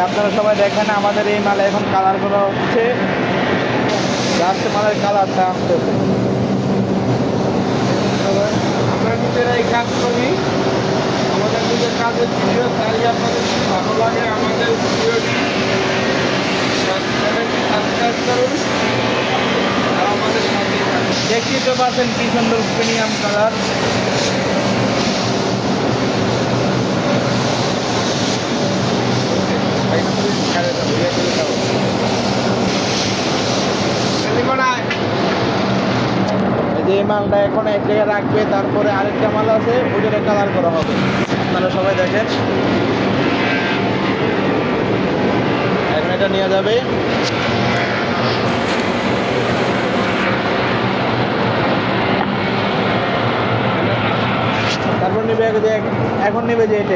আপনারা সবাই দেখেন আমাদের এই মালে এখন কালার করা হচ্ছে, জাস্ট মালের কালারটা আসতেছে। আমরা নিজেরাই কাজ করি, আমাদের নিজের কাজের ভিডিও চাই। আপনাদের যদি ভালো লাগে আমাদের ভিডিওটি সাবস্ক্রাইব করুন আর আমাদের সাথেই থাকুন। দেখতেই তো পাচ্ছেন কি সুন্দর প্রিমিয়াম কালার। এই যে এই মালটা এখন এক জায়গায় রাখবে, তারপরে আরেকটা মাল আছে ওইটারে কালার করা হবে। আপনারা সবাই দেখেন, এখন এটা নিয়ে যাবে। তারপর নেবে এখন নেবে যে এটা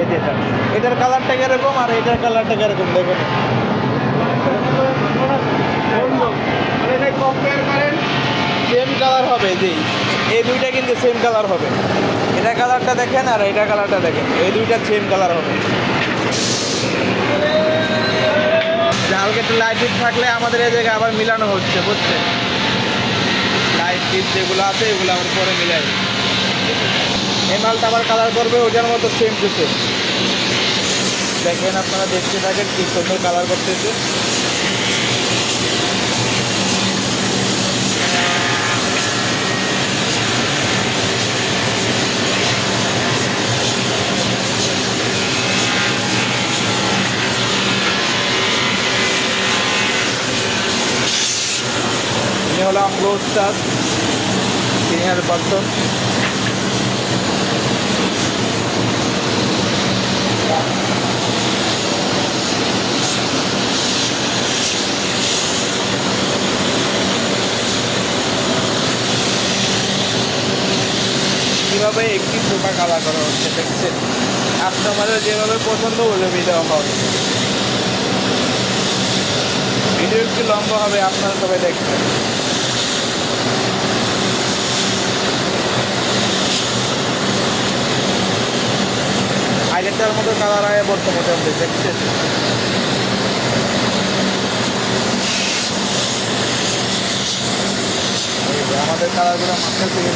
এটার কালারটা কিরকম আর এটার কালারটা কিরকম দেখুন। কম্পেয়ার করেন, সেম কালার হবে, জি এই দুইটা কিন্তু সেম কালার হবে। এটা কালারটা দেখেন আর এটা কালারটা দেখেন, এই দুইটা সেম কালার হবে। হালকা একটু লাইট ডিপ থাকলে আমাদের এই জায়গায় আবার মিলানো হচ্ছে, বুঝছেন? লাইট ডিপ যেগুলো আছে এগুলো আবার পরে মিলাই এই মালটা আবার কালার করবে ওটার মতো সেম টু সেম। দেখেন আপনারা দেখতে থাকেন কি সুন্দর কালার করতেছে। ini হলো আমলো উস্তাদ সিনিয়র পার্সন। কীভাবে একটি সোফা কালার করা হচ্ছে দেখছেন? কাস্টমারের যেভাবে পছন্দ ওইভাবেই দেওয়া হবে। ভিডিও একটু লম্বা হবে, আপনারা সবাই দেখবেন। আগেরটার মতো কালার আয় বর্তমানে আপনি দেখছেন। আমাদের কালারগুলো মাত্র থেকে